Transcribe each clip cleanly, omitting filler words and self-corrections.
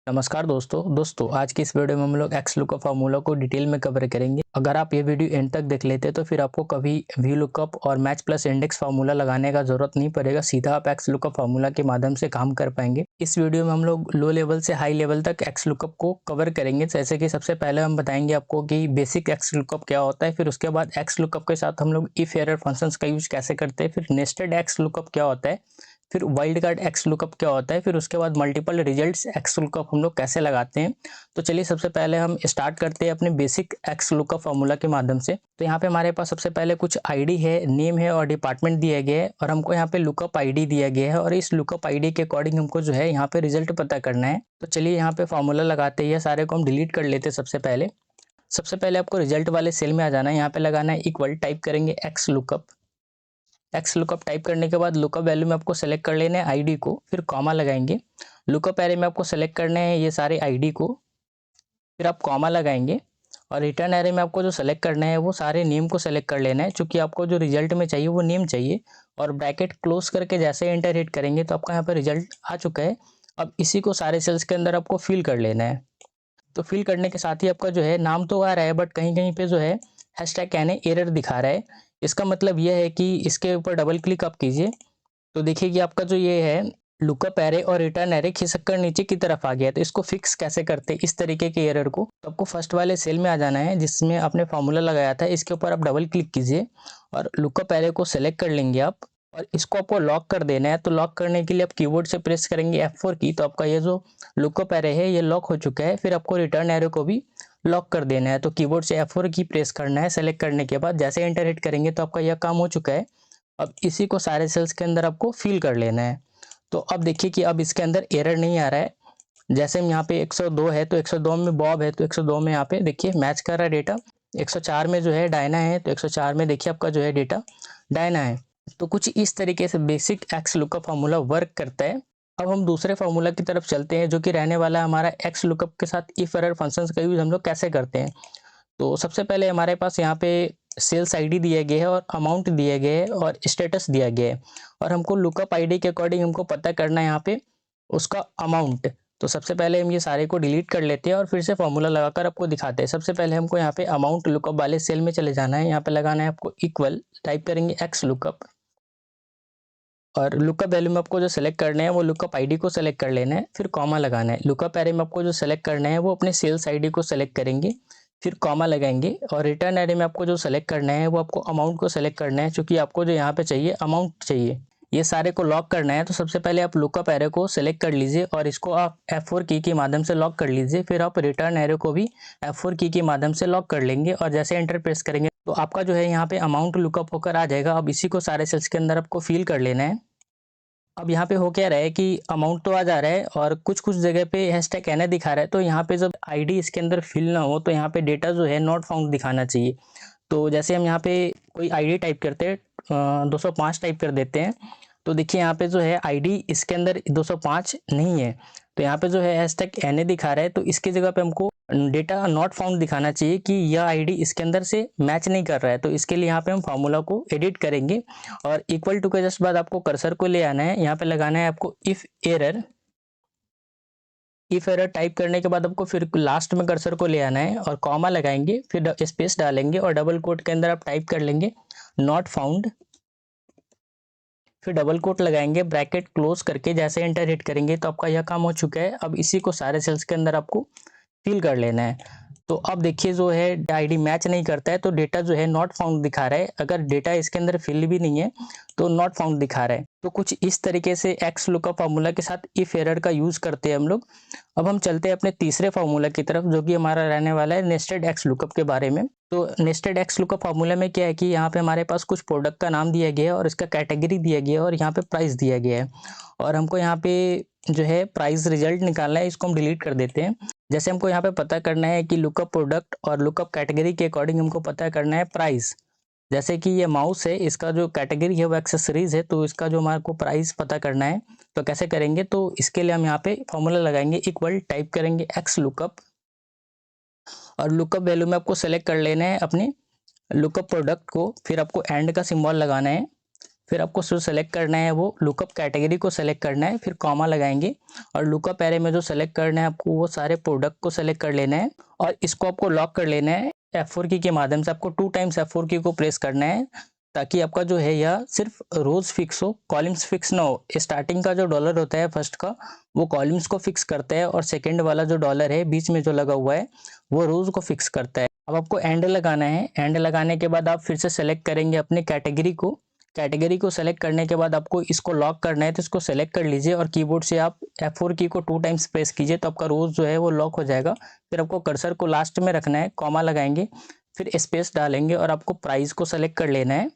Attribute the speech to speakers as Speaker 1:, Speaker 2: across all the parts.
Speaker 1: नमस्कार दोस्तों आज की इस वीडियो में हम लोग एक्स लुकअप फार्मूला को डिटेल में कवर करेंगे। अगर आप ये वीडियो एंड तक देख लेते तो फिर आपको कभी वी लुकअप और मैच प्लस इंडेक्स फार्मूला लगाने का जरूरत नहीं पड़ेगा, सीधा आप एक्स लुकअप फार्मूला के माध्यम से काम कर पाएंगे। इस वीडियो में हम लोग लो लेवल से हाई लेवल तक एक्स लुकअप को कवर करेंगे। जैसे कि सबसे पहले हम बताएंगे आपको कि बेसिक एक्स लुकअप क्या होता है, फिर उसके बाद एक्स लुकअप के साथ हम लोग इफ एरर फंक्शंस का यूज कैसे करते हैं, फिर नेस्टेड एक्स लुकअप क्या होता है, फिर वाइल्ड कार्ड एक्स लुकअप क्या होता है, फिर उसके बाद मल्टीपल रिजल्ट्स एक्स लुकअप हम लोग कैसे लगाते हैं। तो चलिए सबसे पहले हम स्टार्ट करते हैं अपने बेसिक एक्स लुकअप फार्मूला के माध्यम से। तो यहाँ पे हमारे पास सबसे पहले कुछ आईडी है, नेम है और डिपार्टमेंट दिया गया है और हमको यहाँ पे लुकअप आईडी दिया गया है और इस लुकअप आईडी के अकॉर्डिंग हमको जो है यहाँ पे रिजल्ट पता करना है। तो चलिए यहाँ पे फार्मूला लगाते हैं, सारे को हम डिलीट कर लेते हैं। सबसे पहले आपको रिजल्ट वाले सेल में आ जाना है, यहाँ पे लगाना है इक्वल, टाइप करेंगे एक्स लुकअप टाइप करने के बाद लुकअप वैल्यू में आपको सेलेक्ट कर लेना है आईडी को, फिर कॉमा लगाएंगे। लुकअप एरे में आपको सेलेक्ट करने हैं ये सारे आईडी को, फिर आप कॉमा लगाएंगे और रिटर्न एरे में आपको जो सेलेक्ट करना है वो सारे नेम को सेलेक्ट कर लेना है, क्योंकि आपको जो रिजल्ट में चाहिए वो नेम चाहिए। और ब्रैकेट क्लोज करके जैसे एंटर हिट करेंगे तो आपका यहाँ पर रिजल्ट आ चुका है। अब इसी को सारे सेल्स के अंदर आपको फिल कर लेना है। तो फिल करने के साथ ही आपका जो है नाम तो आ रहा है, बट कहीं कहीं पे जो है हैशटैग यानी एरर दिखा रहा है। इसका मतलब यह है कि इसके ऊपर डबल क्लिक आप कीजिए तो देखिए कि आपका जो ये है लुकअप एरे और रिटर्न एरे खिसक कर नीचे की तरफ आ गया है। तो इसको फिक्स कैसे करते हैं इस तरीके के एरर को, तो आपको फर्स्ट वाले सेल में आ जाना है जिसमें आपने फॉर्मूला लगाया था, इसके ऊपर आप डबल क्लिक कीजिए और लुकअप एरे को सेलेक्ट कर लेंगे आप और इसको आपको लॉक कर देना है। तो लॉक करने के लिए आप कीबोर्ड से प्रेस करेंगे F4 की, तो आपका ये जो लुकअप एरे है ये लॉक हो चुका है। फिर आपको रिटर्न एरे को भी लॉक कर देना है, तो कीबोर्ड से F4 की प्रेस करना है। सेलेक्ट करने के बाद जैसे एंटर हिट करेंगे तो आपका यह काम हो चुका है। अब इसी को सारे सेल्स के अंदर आपको फिल कर लेना है। तो अब देखिए कि अब इसके अंदर एरर नहीं आ रहा है। जैसे हम यहाँ पे 102 है तो 102 में बॉब है तो 102 में यहाँ पे देखिए मैच कर रहा है डेटा। 104 में जो है डायना है तो 104 में देखिए आपका जो है डेटा डायना है। तो कुछ इस तरीके से basic x lookup formula work करता है। अब हम दूसरे फार्मूला की तरफ चलते हैं जो कि रहने वाला है हमारा एक्स लुकअप के साथ इफ एरर फंक्शंस का यूज हम लोग कैसे करते हैं। तो सबसे पहले हमारे पास यहाँ पे सेल्स आईडी दिया गया है और अमाउंट दिया गया है और स्टेटस दिया गया है और हमको लुकअप आईडी के अकॉर्डिंग हमको पता करना है यहाँ पे उसका अमाउंट। तो सबसे पहले हम ये सारे को डिलीट कर लेते हैं और फिर से फॉर्मूला लगाकर आपको दिखाते हैं। सबसे पहले हमको यहाँ पे अमाउंट लुकअप वाले सेल में चले जाना है, यहाँ पे लगाना है आपको इक्वल, टाइप करेंगे एक्स लुकअप और लुकअप वैल्यू में आपको जो सेलेक्ट करना है वो लुकअप आईडी को सेलेक्ट कर लेना है, फिर कॉमा लगाना है। लुकअप एरे में आपको जो सेलेक्ट करना है वो अपने सेल्स आईडी को सेलेक्ट करेंगे, फिर कॉमा लगाएंगे और रिटर्न एरे में आपको जो सेलेक्ट करना है वो आपको अमाउंट को सेलेक्ट करना है, क्योंकि आपको जो यहाँ पे चाहिए अमाउंट चाहिए। ये सारे को लॉक करना है। तो सबसे पहले आप लुकअप एरे को सेलेक्ट कर लीजिए और इसको आप F4 की के माध्यम से लॉक कर लीजिए। फिर आप रिटर्न एरे को भी F4 की के माध्यम से लॉक कर लेंगे और जैसे एंटर प्रेस करेंगे तो आपका जो है यहाँ पे अमाउंट लुकअप होकर आ जाएगा। अब इसी को सारे सेल्स के अंदर आपको फिल कर लेना है। अब यहाँ पे हो क्या रहा है कि अमाउंट तो आ जा रहा है और कुछ कुछ जगह पे हैशटैग एन दिखा रहा है। तो यहाँ पे जब आईडी इसके अंदर फिल ना हो तो यहाँ पे डेटा जो है नॉट फाउंड दिखाना चाहिए। तो जैसे हम यहाँ पे कोई आईडी टाइप करते हैं 205 टाइप कर देते हैं, तो देखिए यहाँ पे जो है आईडी इसके अंदर 205 नहीं है। तो यहाँ पे जो है हैशटैग एन दिखा रहा है, तो इसकी जगह पे हमको डेटा नॉट फाउंड दिखाना चाहिए कि यह आईडी इसके अंदर से मैच नहीं कर रहा है। तो इसके लिए यहाँ पे हम फार्मूला को एडिट करेंगे और इक्वल टू के जस्ट बाद आपको कर्सर को ले आना है, यहाँ पे लगाना है आपको इफ एरर टाइप करने के बाद आपको फिर लास्ट में कर्सर को ले आना है और कॉमा लगाएंगे, फिर स्पेस डालेंगे और डबल कोट के अंदर आप टाइप कर लेंगे नॉट फाउंड, फिर डबल कोट लगाएंगे, ब्रैकेट क्लोज करके जैसे एंटर हिट करेंगे तो आपका यह काम हो चुका है। अब इसी को सारे सेल्स के अंदर आपको फिल कर लेना है। तो अब देखिए जो है आईडी मैच नहीं करता है तो डेटा जो है नॉट फाउंड दिखा रहा है। अगर डेटा इसके अंदर फिल भी नहीं है तो नॉट फाउंड दिखा रहा है। तो कुछ इस तरीके से एक्स लुकअप फार्मूला के साथ इफ एरर का यूज करते हैं हम लोग। अब हम चलते हैं अपने तीसरे फार्मूला की तरफ जो कि हमारा रहने वाला है नेस्टेड एक्स लुकअप के बारे में। तो नेस्टेड एक्स लुकअप फार्मूला में क्या है कि यहाँ पे हमारे पास कुछ प्रोडक्ट का नाम दिया गया है और इसका कैटेगरी दिया गया है और यहाँ पे प्राइस दिया गया है और हमको यहाँ पे जो है प्राइस रिजल्ट निकालना है। इसको हम डिलीट कर देते हैं। जैसे हमको यहाँ पे पता करना है कि लुकअप प्रोडक्ट और लुकअप कैटेगरी के अकॉर्डिंग हमको पता करना है प्राइस। जैसे कि ये माउस है, इसका जो कैटेगरी है वो एक्सेसरीज है, तो इसका जो हमारे को प्राइस पता करना है तो कैसे करेंगे। तो इसके लिए हम यहाँ पे फॉर्मूला लगाएंगे इक्वल, टाइप करेंगे एक्स लुकअप और लुकअप वैल्यू में आपको सेलेक्ट कर लेना है अपने लुकअप प्रोडक्ट को, फिर आपको एंड का सिंबल लगाना है फिर आपको जो सेलेक्ट करना है वो लुकअप कैटेगरी को सेलेक्ट करना है, फिर कॉमा लगाएंगे और लुकअप एरे में जो सेलेक्ट करना है आपको वो सारे प्रोडक्ट को सेलेक्ट कर लेना है और इसको आपको लॉक कर लेना है। F4 की के माध्यम से आपको 2 टाइम्स F4 की को प्रेस करना है ताकि आपका जो है यह सिर्फ रोज फिक्स हो, कॉलम्स फिक्स ना हो। स्टार्टिंग का जो डॉलर होता है फर्स्ट का वो कॉलम्स को फिक्स करता है और सेकेंड वाला जो डॉलर है बीच में जो लगा हुआ है वो रोज को फिक्स करता है। अब आपको एंड लगाना है। एंड लगाने के बाद आप फिर से सेलेक्ट करेंगे अपने कैटेगरी को। कैटेगरी को सेलेक्ट करने के बाद आपको इसको लॉक करना है तो इसको सेलेक्ट कर लीजिए और कीबोर्ड से आप F4 की को 2 टाइम्स प्रेस कीजिए तो आपका रोज जो है वो लॉक हो जाएगा। फिर आपको कर्सर को लास्ट में रखना है, कॉमा लगाएंगे, फिर स्पेस डालेंगे और आपको प्राइस को सेलेक्ट कर लेना है।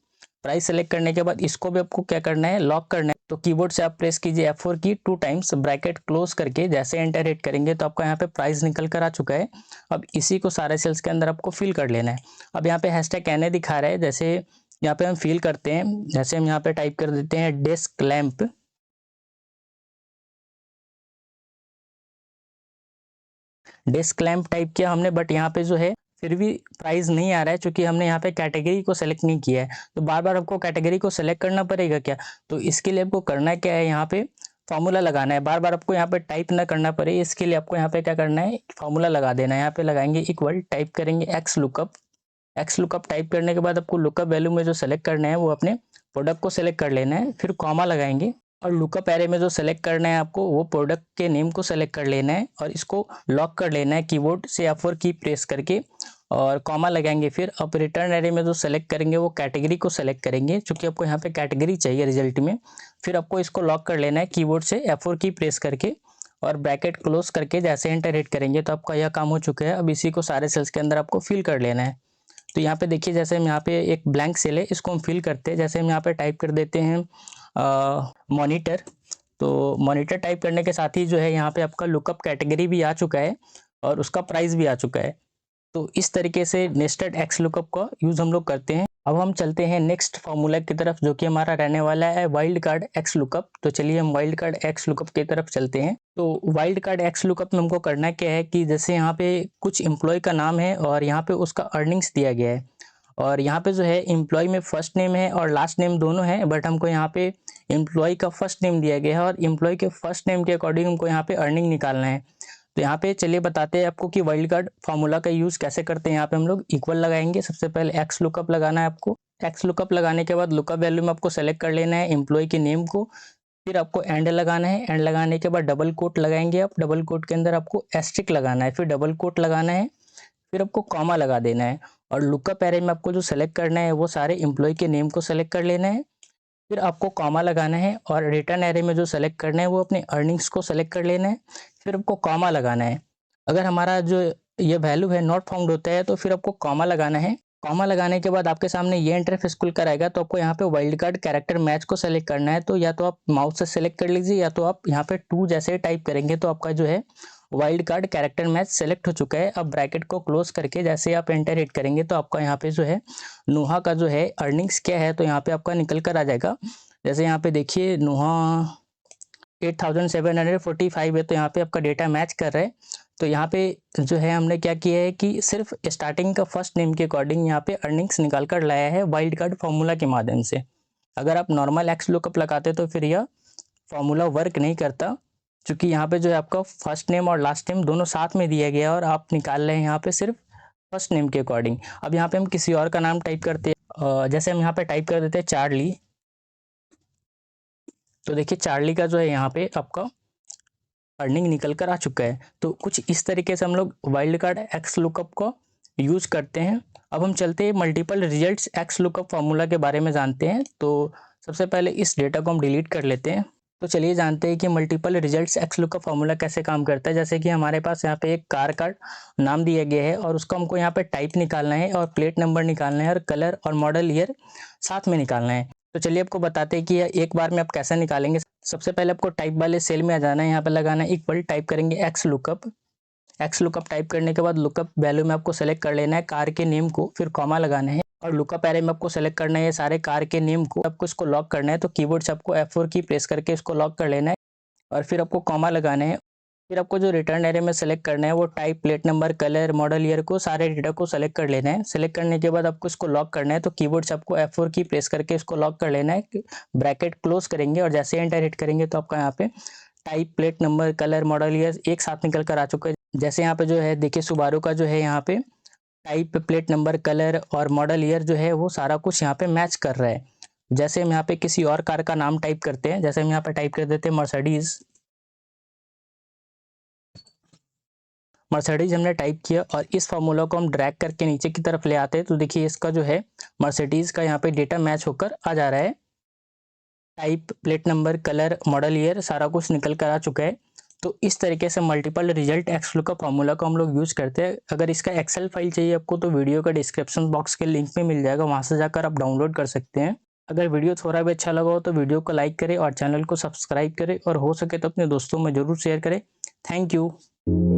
Speaker 1: प्राइस सेलेक्ट करने के बाद इसको भी आपको क्या करना है, लॉक करना है। तो कीबोर्ड से आप प्रेस कीजिए F4 की 2 टाइम्स, ब्रैकेट क्लोज करके जैसे एंटर हिट करेंगे तो आपका यहाँ पे प्राइस निकल कर आ चुका है। अब इसी को सारे सेल्स के अंदर आपको फिल कर लेना है। अब यहाँ पे हैशटैग एनए दिखा रहा है, जैसे यहाँ पे हम फिल करते हैं, जैसे हम यहाँ पे टाइप कर देते हैं desk lamp. Desk lamp type किया हमने, बट यहाँ पे जो है फिर भी प्राइस नहीं आ रहा है क्योंकि हमने यहाँ पे कैटेगरी को सेलेक्ट नहीं किया है। तो बार बार आपको कैटेगरी को सेलेक्ट करना पड़ेगा क्या? तो इसके लिए आपको करना क्या है, यहाँ पे फॉर्मूला लगाना है। बार बार आपको यहाँ पे टाइप ना करना पड़े इसके लिए आपको यहाँ पे क्या करना है, फॉर्मूला लगा देना है। यहाँ पे लगाएंगे इक्वल, टाइप करेंगे x lookup. X lookup type करने के बाद आपको लुकअप वैल्यू में जो सेलेक्ट करना है वो अपने प्रोडक्ट को सेलेक्ट कर लेना है, फिर कॉमा लगाएंगे और लुकअप एरे में जो सेलेक्ट करना है आपको वो प्रोडक्ट के नेम को सेलेक्ट कर लेना है और इसको लॉक कर लेना है कीबोर्ड से F4 की प्रेस करके और कॉमा लगाएंगे। फिर अब रिटर्न एरे में जो सेलेक्ट करेंगे वो कैटेगरी को सेलेक्ट करेंगे क्योंकि आपको यहाँ पे कैटेगरी चाहिए रिजल्ट में। फिर आपको इसको लॉक कर लेना है कीबोर्ड से F4 की प्रेस करके और ब्रैकेट क्लोज करके जैसे एंटर हिट करेंगे तो आपका यह काम हो चुका है। अब इसी को सारे सेल्स के अंदर आपको फिल कर लेना है। तो यहाँ पे देखिए, जैसे हम यहाँ पे एक ब्लैंक सेल है इसको हम फिल करते हैं। जैसे हम यहाँ पे टाइप कर देते हैं मॉनिटर, तो मॉनिटर टाइप करने के साथ ही जो है यहाँ पे आपका लुकअप कैटेगरी भी आ चुका है और उसका प्राइस भी आ चुका है। तो इस तरीके से नेस्टेड एक्स लुकअप का यूज हम लोग करते हैं। अब हम चलते हैं नेक्स्ट फार्मूला की तरफ जो कि हमारा रहने वाला है वाइल्ड कार्ड एक्स लुकअप। तो चलिए हम वाइल्ड कार्ड एक्स लुकअप की तरफ चलते हैं। तो वाइल्ड कार्ड एक्स लुकअप में हमको करना क्या है कि जैसे यहाँ पे कुछ एम्प्लॉय का नाम है और यहाँ पे उसका अर्निंग्स दिया गया है और यहाँ पे जो है एम्प्लॉय में फर्स्ट नेम है और लास्ट नेम दोनों है, बट हमको यहाँ पे एम्प्लॉय का फर्स्ट नेम दिया गया है और एम्प्लॉय के फर्स्ट नेम के अकॉर्डिंग हमको यहाँ पे अर्निंग निकालना है। तो यहाँ पे चलिए बताते हैं आपको कि वाइल्ड कार्ड फार्मूला का यूज कैसे करते हैं। यहाँ पे हम लोग इक्वल लगाएंगे, सबसे पहले एक्स लुकअप लगाना है आपको। एक्स लुकअप लगाने के बाद लुकअप वैल्यू में आपको सेलेक्ट कर लेना है एम्प्लॉय के नेम को, फिर आपको एंड लगाना है। एंड लगाने के बाद डबल कोट लगाएंगे आप, डबल कोट के अंदर आपको एस्ट्रिक लगाना है, फिर डबल कोट लगाना है, फिर आपको कॉमा लगा देना है और लुकअप एरे में आपको जो सेलेक्ट करना है वो सारे एम्प्लॉय के नेम को सेलेक्ट कर लेना है, फिर आपको कॉमा लगाना है और रिटर्न एरे में जो सेलेक्ट करना है वो अपने अर्निंग्स को सेलेक्ट कर लेना है, फिर आपको कॉमा लगाना है। अगर हमारा जो ये वैल्यू है नॉट फाउंड होता है तो फिर आपको कॉमा लगाना है। कॉमा लगाने के बाद आपके सामने ये इंटरफेस खुल कर आएगा। तो आपको यहाँ पे वाइल्ड कार्ड कैरेक्टर मैच को सेलेक्ट करना है। तो या तो आप माउस से सेलेक्ट कर लीजिए या तो आप यहाँ पे 2 जैसे टाइप करेंगे तो आपका जो है wild card character match select हो चुका है। अब ब्रैकेट को क्लोज करके जैसे आप एंटर हिट करेंगे तो आपका यहाँ पे जो है नोहा का जो है अर्निंग्स क्या है तो यहाँ पे आपका निकल कर आ जाएगा। जैसे यहाँ पे देखिए नोहा 8745 है तो यहाँ पे आपका डेटा मैच कर रहा है। तो यहाँ पे जो है हमने क्या किया है कि सिर्फ स्टार्टिंग का फर्स्ट नेम के अकॉर्डिंग यहाँ पे अर्निंग्स निकाल कर लाया है वाइल्ड कार्ड फॉर्मूला के माध्यम से। अगर आप नॉर्मल एक्स लुकअप लगाते तो फिर यह फॉर्मूला वर्क नहीं करता क्योंकि यहाँ पे जो है आपका फर्स्ट नेम और लास्ट नेम दोनों साथ में दिया गया है और आप निकाल रहे हैं यहाँ पे सिर्फ फर्स्ट नेम के अकॉर्डिंग। अब यहाँ पे हम किसी और का नाम टाइप करते हैं, जैसे हम यहाँ पे टाइप कर देते हैं चार्ली। तो देखिए चार्ली का जो है यहाँ पे आपका अर्निंग निकल कर आ चुका है। तो कुछ इस तरीके से हम लोग वाइल्ड कार्ड एक्स लुकअप को यूज करते हैं। अब हम चलते हैं multiple results x lookup formula के बारे में जानते हैं। तो सबसे पहले इस डेटा को हम डिलीट कर लेते हैं। तो चलिए जानते हैं कि multiple results x lookup formula कैसे काम करता है। जैसे कि हमारे पास यहाँ पे एक कार का नाम दिया गया है और उसको हमको यहाँ पे टाइप निकालना है और प्लेट नंबर निकालना है और कलर और मॉडल ईयर साथ में निकालना है। तो चलिए आपको बताते हैं कि यह एक बार में आप कैसे निकालेंगे। सबसे पहले आपको टाइप वाले सेल में आ जाना है, यहाँ पे लगाना है इक्वल, टाइप करेंगे x lookup. X lookup type करने के बाद लुकअप वैल्यू में आपको सेलेक्ट कर लेना है कार के नेम को, फिर कॉमा लगाना है और लुकअप एरे में आपको सेलेक्ट करना है सारे कार के नेम को, आपको इसको लॉक करना है। तो कीबोर्ड से आपको F4 की प्रेस करके इसको लॉक कर लेना है और फिर आपको कॉमा लगाना है फिर आपको जो रिटर्न एरे में सेलेक्ट करना है वो type, plate number, colour, model year को सारे डेटा को सेलेक्ट कर लेना है। सेलेक्ट करने के बाद आपको इसको लॉक करना है, तो कीबोर्ड से आपको F4 की प्रेस करके इसको लॉक कर लेना है। ब्रैकेट क्लोज करेंगे और जैसे एंटर हिट करेंगे तो आपका यहाँ पे type, plate number, colour, model year एक साथ निकल कर आ चुका है। जैसे यहाँ पे जो है देखिए सुबारू का जो है यहाँ पे टाइप, प्लेट नंबर, कलर और मॉडल ईयर जो है वो सारा कुछ यहाँ पे मैच कर रहा है। जैसे हम यहाँ पे किसी और कार का नाम टाइप करते हैं, जैसे हम यहाँ पे टाइप कर देते हैं मर्सिडीज हमने टाइप किया और इस फार्मूला को हम ड्रैग करके नीचे की तरफ ले आते हैं तो देखिए इसका जो है मर्सिडीज का यहाँ पे डेटा मैच होकर आ जा रहा है। Type, plate number, colour, model year सारा कुछ निकल कर आ चुका है। तो इस तरीके से मल्टीपल रिजल्ट XLOOKUP फार्मूला को हम लोग यूज करते हैं। अगर इसका एक्सेल फाइल चाहिए आपको तो वीडियो का डिस्क्रिप्शन बॉक्स के लिंक में मिल जाएगा, वहां से जाकर आप डाउनलोड कर सकते हैं। अगर वीडियो थोड़ा भी अच्छा लगा हो तो वीडियो को लाइक करें और चैनल को सब्सक्राइब करें और हो सके तो अपने दोस्तों में जरूर शेयर करें। Thank you.